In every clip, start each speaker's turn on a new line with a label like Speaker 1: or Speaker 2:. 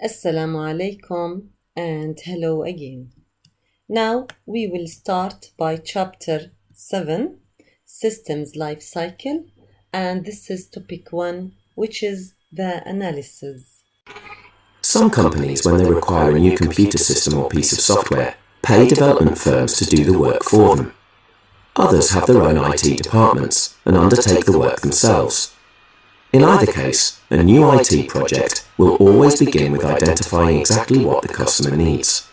Speaker 1: Assalamu alaikum and hello again. Now we will start by chapter 7, Systems Life Cycle, and this is topic 1, which is the analysis.
Speaker 2: Some companies, when they require a new computer system or piece of software, pay development firms to do the work for them. Others have their own IT departments and undertake the work themselves. In either case, a new IT project will always begin with identifying exactly what the customer needs.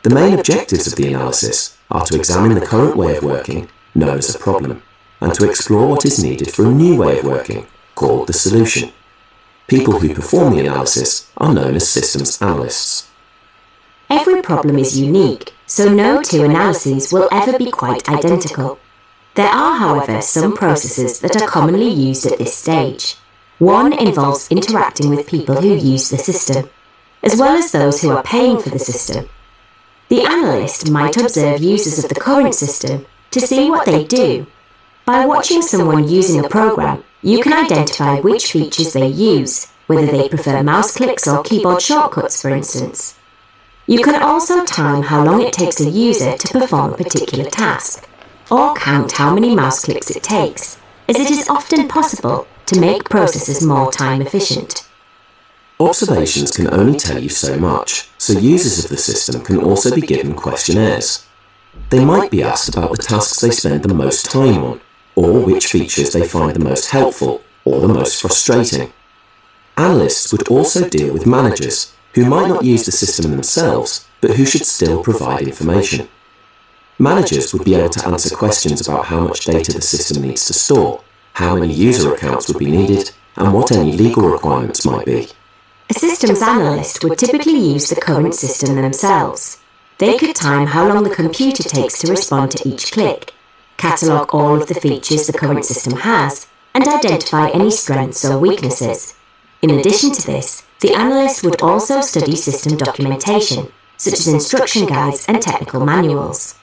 Speaker 2: The main objectives of the analysis are to examine the current way of working, known as a problem, and to explore what is needed for a new way of working, called the solution. People who perform the analysis are known as systems analysts.
Speaker 3: Every problem is unique, so no two analyses will ever be quite identical. There are, however, some processes that are commonly used at this stage. One involves interacting with people who use the system, as well as those who are paying for the system. The analyst might observe users of the current system to see what they do. By watching someone using a program, you can identify which features they use, whether they prefer mouse clicks or keyboard shortcuts, for instance. You can also time how long it takes a user to perform a particular task, or count how many mouse clicks it takes, as it is often possible to make processes more time efficient.
Speaker 2: Observations can only tell you so much, so users of the system can also be given questionnaires. They might be asked about the tasks they spend the most time on, or which features they find the most helpful or the most frustrating. Analysts would also deal with managers who might not use the system themselves, but who should still provide information. Managers would be able to answer questions about how much data the system needs to store, how many user accounts would be needed, and what any legal requirements might be.
Speaker 3: A systems analyst would typically use the current system themselves. They could time how long the computer takes to respond to each click, catalogue all of the features the current system has, and identify any strengths or weaknesses. In addition to this, the analyst would also study system documentation, such as instruction guides and technical manuals.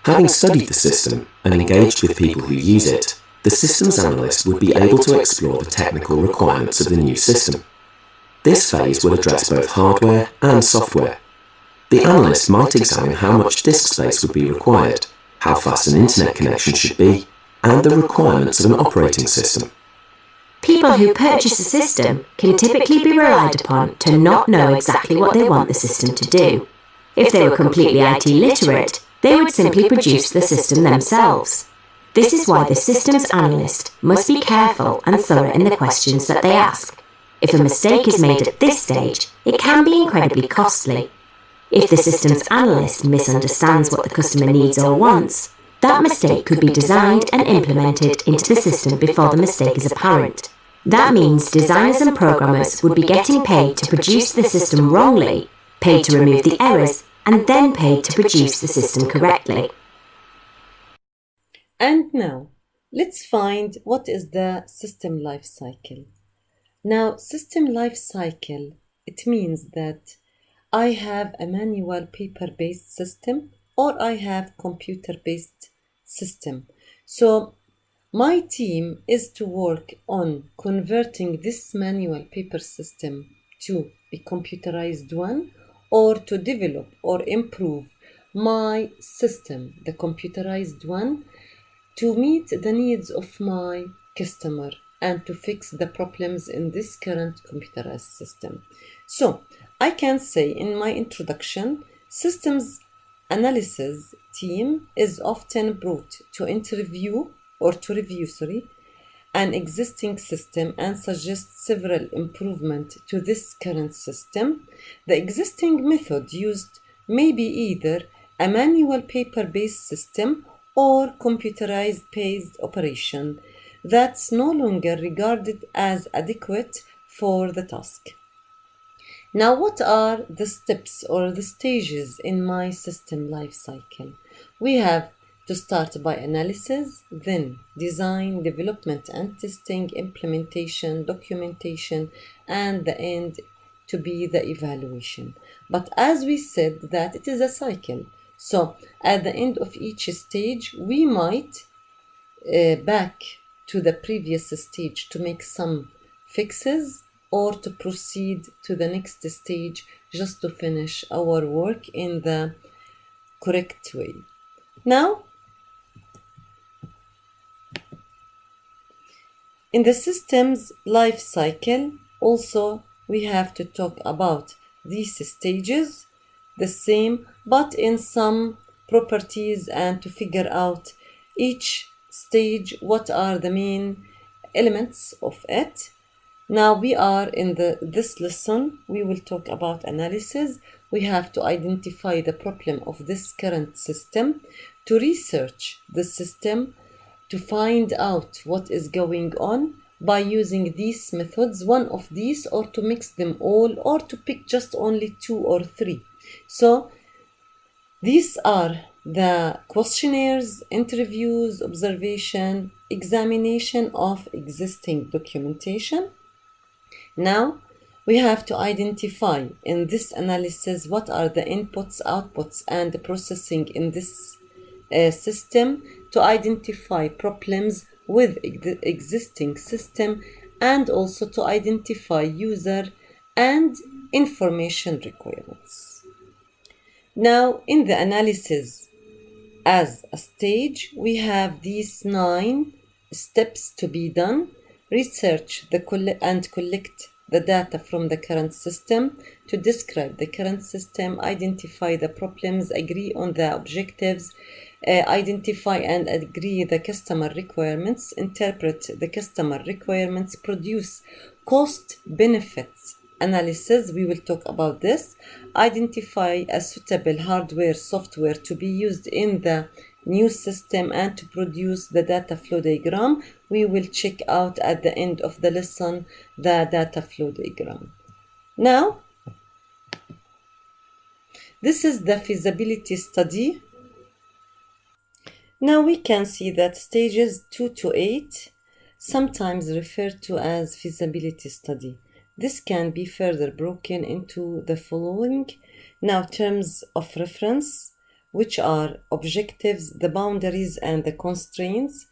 Speaker 2: Having studied the system and engaged with people who use it, the systems analyst would be able to explore the technical requirements of the new system. This phase will address both hardware and software. The analyst might examine how much disk space would be required, how fast an internet connection should be, and the requirements of an operating system.
Speaker 3: People who purchase a system can typically be relied upon to not know exactly what they want the system to do. If they were completely IT literate, they would simply produce the system themselves. This is why the systems analyst must be careful and thorough in the questions that they ask. If a mistake is made at this stage, it can be incredibly costly. If the systems analyst misunderstands what the customer needs or wants, that mistake could be designed and implemented into the system before the mistake is apparent. That means designers and programmers would be getting paid to produce the system wrongly, paid to remove the errors, and then paid to produce the system correctly.
Speaker 1: And now, let's find what is the system life cycle. Now, system life cycle, it means that I have a manual paper-based system or I have computer-based system. So my team is to work on converting this manual paper system to a computerized one, or to develop or improve my system, the computerized one, to meet the needs of my customer and to fix the problems in this current computerized system. So I can say in my introduction, systems analysis team is often brought to review an existing system and suggest several improvements to this current system. The existing method used may be either a manual paper-based system or computerized based operation that's no longer regarded as adequate for the task. Now, what are the steps or the stages in my system life cycle? We have to start by analysis, then design, development and testing, implementation, documentation, and the end to be the evaluation. But as we said that it is a cycle. So at the end of each stage, we might back to the previous stage to make some fixes or to proceed to the next stage just to finish our work in the correct way. Now, in the system's life cycle, also we have to talk about these stages, the same, but in some properties, and to figure out each stage, what are the main elements of it. Now we are in this lesson, we will talk about analysis. We have to identify the problem of this current system, to research the system, to find out what is going on by using these methods, one of these, or to mix them all, or to pick just only 2 or 3. So these are the questionnaires, interviews, observation, examination of existing documentation. Now we have to identify in this analysis what are the inputs, outputs, and the processing in this system, to identify problems with the existing system, and also to identify user and information requirements. Now, in the analysis as a stage, we have these 9 steps to be done. Research and collect the data from the current system, to describe the current system, identify the problems, agree on the objectives, identify and agree the customer requirements, interpret the customer requirements, produce cost benefits analysis. We will talk about this. Identify a suitable hardware, software to be used in the new system, and to produce the data flow diagram. We will check out at the end of the lesson the data flow diagram. Now, this is the feasibility study. Now we can see that stages 2 to 8, sometimes referred to as feasibility study. This can be further broken into the following. Now, terms of reference, which are objectives, the boundaries, and the constraints.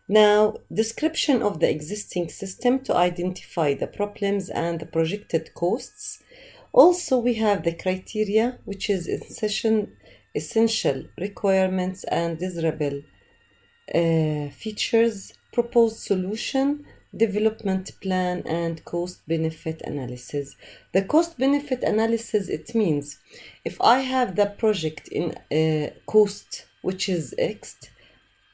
Speaker 1: Now, description of the existing system to identify the problems and the projected costs. Also, we have the criteria, which is essential requirements and desirable features, proposed solution, development plan, and cost-benefit analysis. The cost-benefit analysis, it means if I have the project in cost, which is X,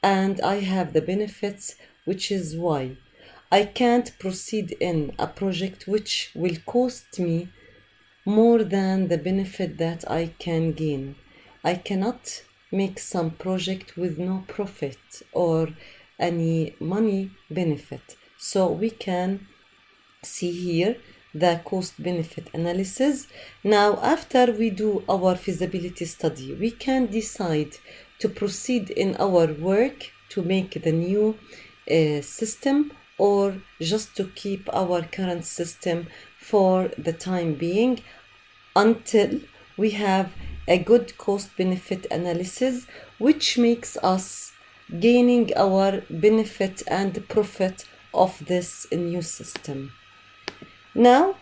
Speaker 1: and I have the benefits, which is Y, I can't proceed in a project which will cost me more than the benefit that I can gain. I cannot make some project with no profit or any money benefit. So we can see here the cost-benefit analysis. Now, after we do our feasibility study, we can decide to proceed in our work to make the new system, or just to keep our current system for the time being, until we have a good cost-benefit analysis, which makes us gaining our benefit and profit of this new system. Now,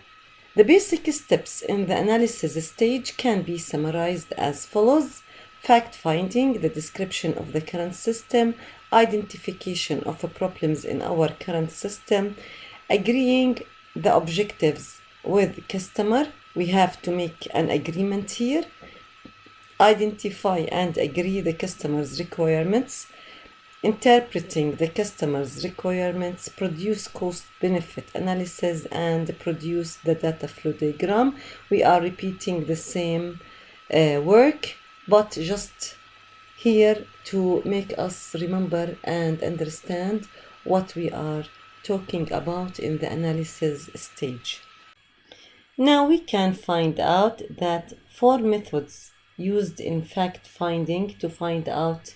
Speaker 1: the basic steps in the analysis stage can be summarized as follows: fact-finding, the description of the current system, identification of problems in our current system, agreeing the objectives with customer. We have to make an agreement here. Identify and agree the customer's requirements, interpreting the customer's requirements, produce cost-benefit analysis, and produce the data flow diagram. We are repeating the same work, but just here to make us remember and understand what we are talking about in the analysis stage. Now we can find out that 4 methods used in fact-finding to find out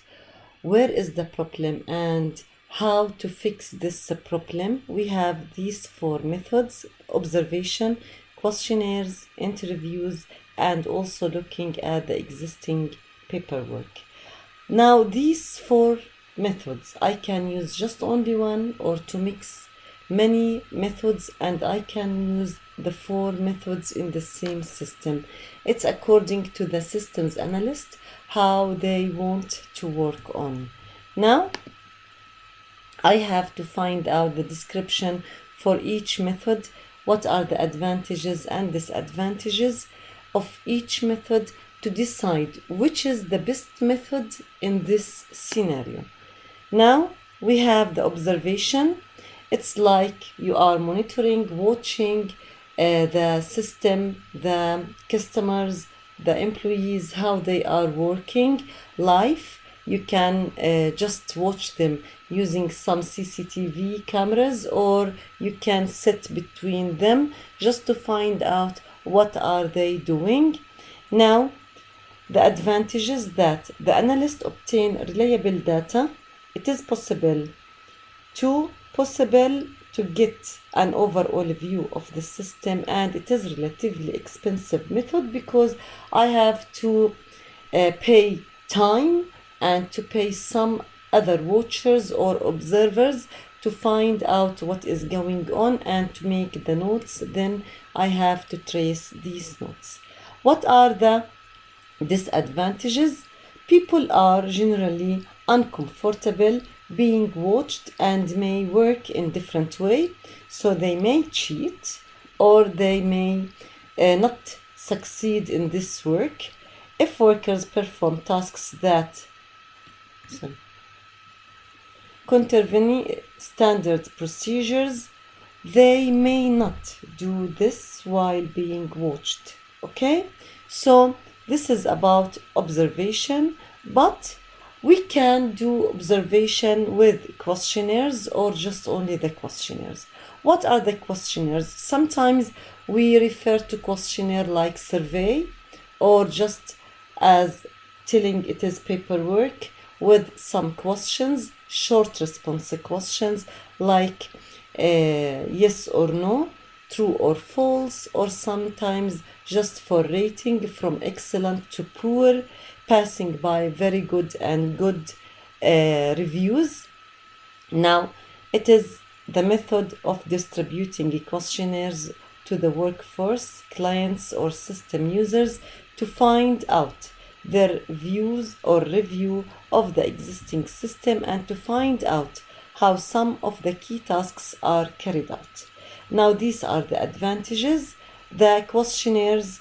Speaker 1: where is the problem and how to fix this problem. We have these 4 methods: observation, questionnaires, interviews, and also looking at the existing paperwork. Now, these 4 methods, I can use just only one, or to mix many methods, and I can use the four methods in the same system. It's according to the systems analyst how they want to work on. Now, I have to find out the description for each method. What are the advantages and disadvantages of each method to decide which is the best method in this scenario. Now we have the observation. It's like you are monitoring, watching the system, the customers, the employees, how they are working live. You can just watch them using some CCTV cameras, or you can sit between them just to find out what are they doing. Now, the advantages that the analyst obtain reliable data. It is possible to get an overall view of the system, and it is relatively expensive method because I have to pay time and to pay some other watchers or observers to find out what is going on and to make the notes. Then I have to trace these notes. What are the disadvantages? People are generally uncomfortable being watched and may work in different way, so they may cheat or they may not succeed in this work. If workers perform tasks that contravene standard procedures, they may not do this while being watched. Okay, so this is about observation, but we can do observation with questionnaires or just only the questionnaires. What are the questionnaires? Sometimes we refer to questionnaire like survey or just as telling it is paperwork with some questions, short response questions like yes or no, true or false, or sometimes just for rating from excellent to poor, passing by very good and good reviews. Now, it is the method of distributing questionnaires to the workforce, clients, or system users to find out their views or review of the existing system and to find out how some of the key tasks are carried out. Now, these are the advantages. The questionnaires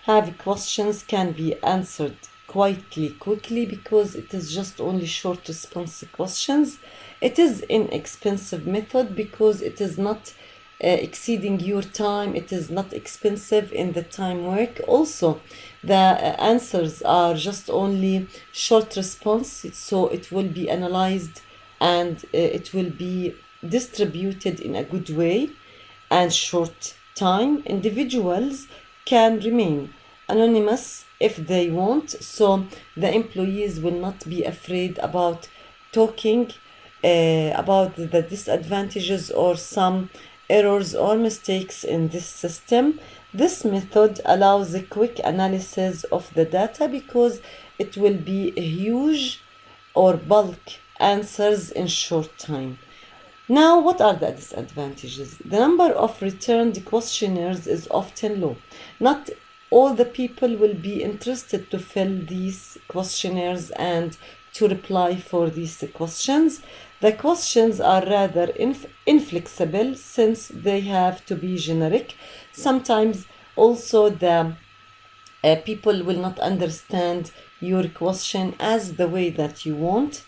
Speaker 1: have questions can be answered quite quickly because it is just only short response questions. It is inexpensive method because it is not exceeding your time. It is not expensive in the time work. Also, the answers are just only short response, so it will be analyzed and it will be distributed in a good way and short time. Individuals can remain anonymous if they want, so the employees will not be afraid about talking about the disadvantages or some errors or mistakes in this system. This method allows a quick analysis of the data because it will be huge or bulk answers in short time. Now, what are the disadvantages? The number of returned questionnaires is often low. Not all the people will be interested to fill these questionnaires and to reply for these questions. The questions are rather inflexible since they have to be generic. Sometimes also the people will not understand your question as the way that you want.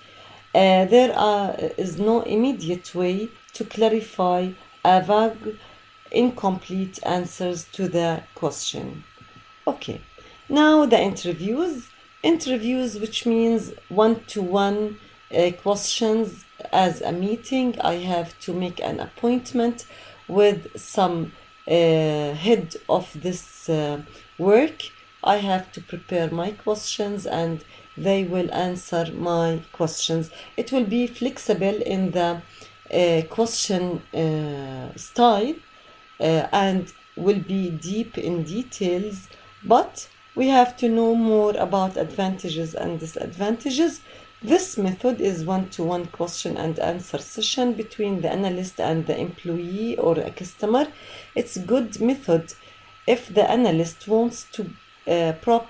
Speaker 1: There is no immediate way to clarify a vague, incomplete answers to the question. Okay, now the interviews, which means one-to-one questions as a meeting. I have to make an appointment with some head of this work. I have to prepare my questions and they will answer my questions. It will be flexible in the question style and will be deep in details, but we have to know more about advantages and disadvantages This method is one-to-one question and answer session between the analyst and the employee or a customer. It's a good method if the analyst wants to probe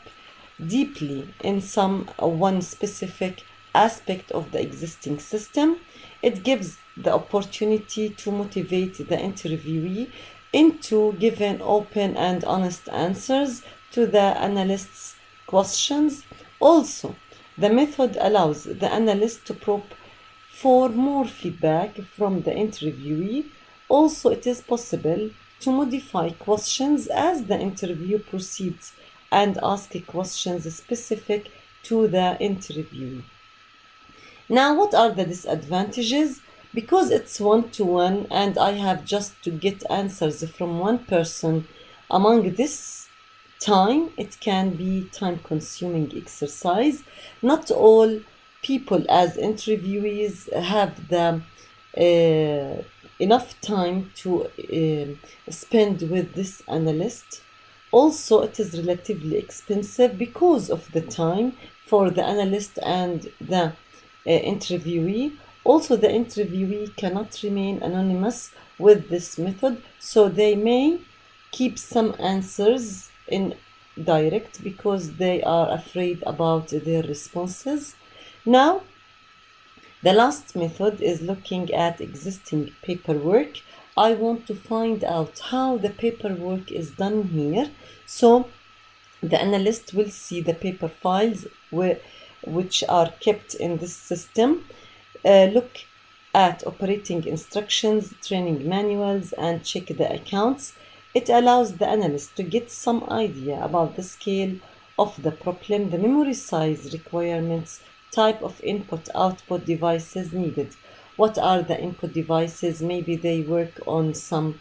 Speaker 1: deeply in one specific aspect of the existing system. It gives the opportunity to motivate the interviewee into giving open and honest answers to the analyst's questions. Also, the method allows the analyst to probe for more feedback from the interviewee. Also, it is possible to modify questions as the interview proceeds and ask questions specific to the interviewee. Now, what are the disadvantages? Because it's one-to-one and I have just to get answers from one person among this time, it can be time-consuming exercise. Not all people as interviewees have the enough time to spend with this analyst. Also, it is relatively expensive because of the time for the analyst and the interviewee. Also, the interviewee cannot remain anonymous with this method, so they may keep some answers in direct because they are afraid about their responses. Now, the last method is looking at existing paperwork. I want to find out how the paperwork is done here. So the analyst will see the paper files which are kept in this system. Look at operating instructions, training manuals, and check the accounts. It allows the analyst to get some idea about the scale of the problem, the memory size requirements, type of input-output devices needed. What are the input devices? Maybe they work on some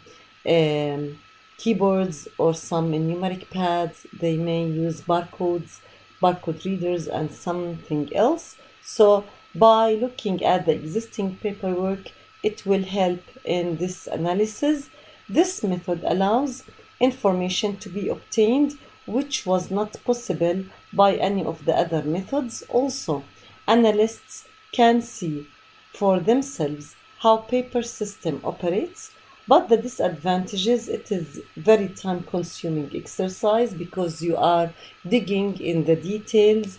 Speaker 1: keyboards or some numeric pads. They may use barcode readers, and something else. So by looking at the existing paperwork, it will help in this analysis. This method allows information to be obtained which was not possible by any of the other methods. Also, analysts can see for themselves how paper system operates, but the disadvantages, it is very time-consuming exercise because you are digging in the details.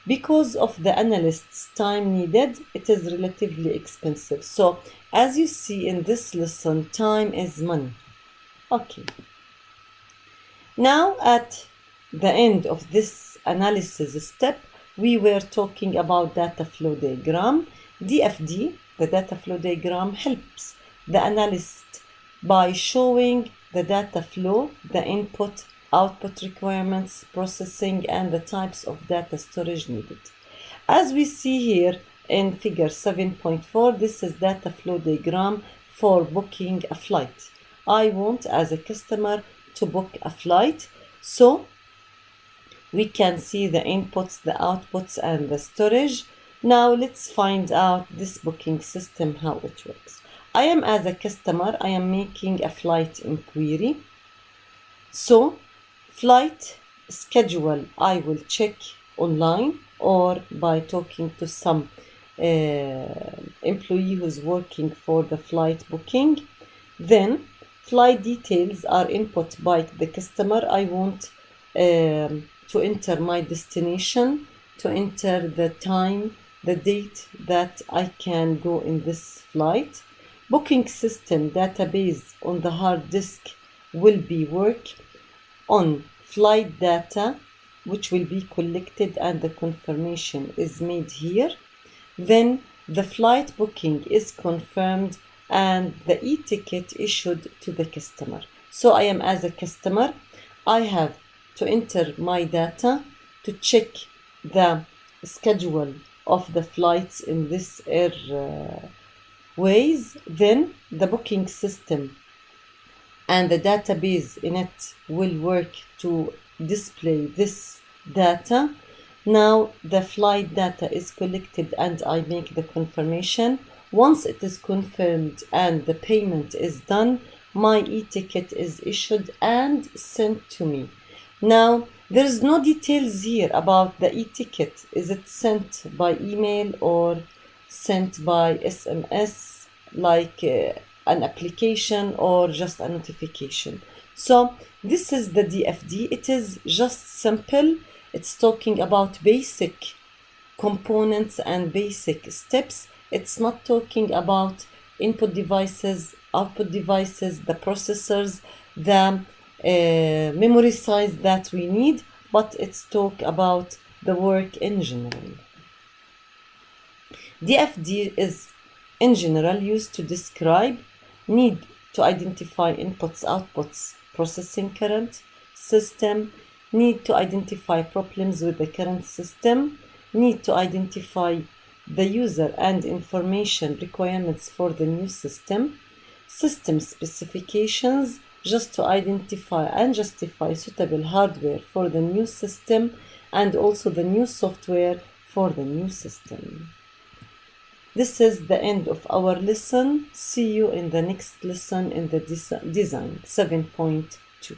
Speaker 1: Because of the analyst's time needed, it is relatively expensive. So, as you see in this lesson, time is money. Okay. Now, at the end of this analysis step, we were talking about data flow diagram. DFD, the data flow diagram, helps the analyst by showing the data flow, the input, output requirements, processing, and the types of data storage needed. As we see here in figure 7.4, this is data flow diagram for booking a flight. I want, as a customer, to book a flight. So we can see the inputs, the outputs, and the storage. Now let's find out this booking system, how it works. I am, as a customer, I am making a flight inquiry. So flight schedule, I will check online or by talking to some employee who's working for the flight booking. Then flight details are input by the customer. I want to enter my destination, to enter the time, the date that I can go in this flight. Booking system database on the hard disk will be work on flight data, which will be collected, and the confirmation is made here. Then the flight booking is confirmed and the e-ticket issued to the customer. So I am, as a customer, I have to enter my data to check the schedule of the flights in this ways. Then the booking system and the database in it will work to display this data. Now the flight data is collected and I make the confirmation. Once it is confirmed and the payment is done, my e-ticket is issued and sent to me. Now There is no details here about the e-ticket. Is it sent by email or sent by SMS, like an application or just a notification? So this is the DFD. It is just simple. It's talking about basic components and basic steps. It's not talking about input devices, output devices, the processors, the memory size that we need, but it's talk about the work in general. DFD is in general used to describe need to identify inputs, outputs, processing current, system, need to identify problems with the current system, need to identify the user and information requirements for the new system, system specifications, just to identify and justify suitable hardware for the new system and also the new software for the new system. This is the end of our lesson. See you in the next lesson in the design 7.2.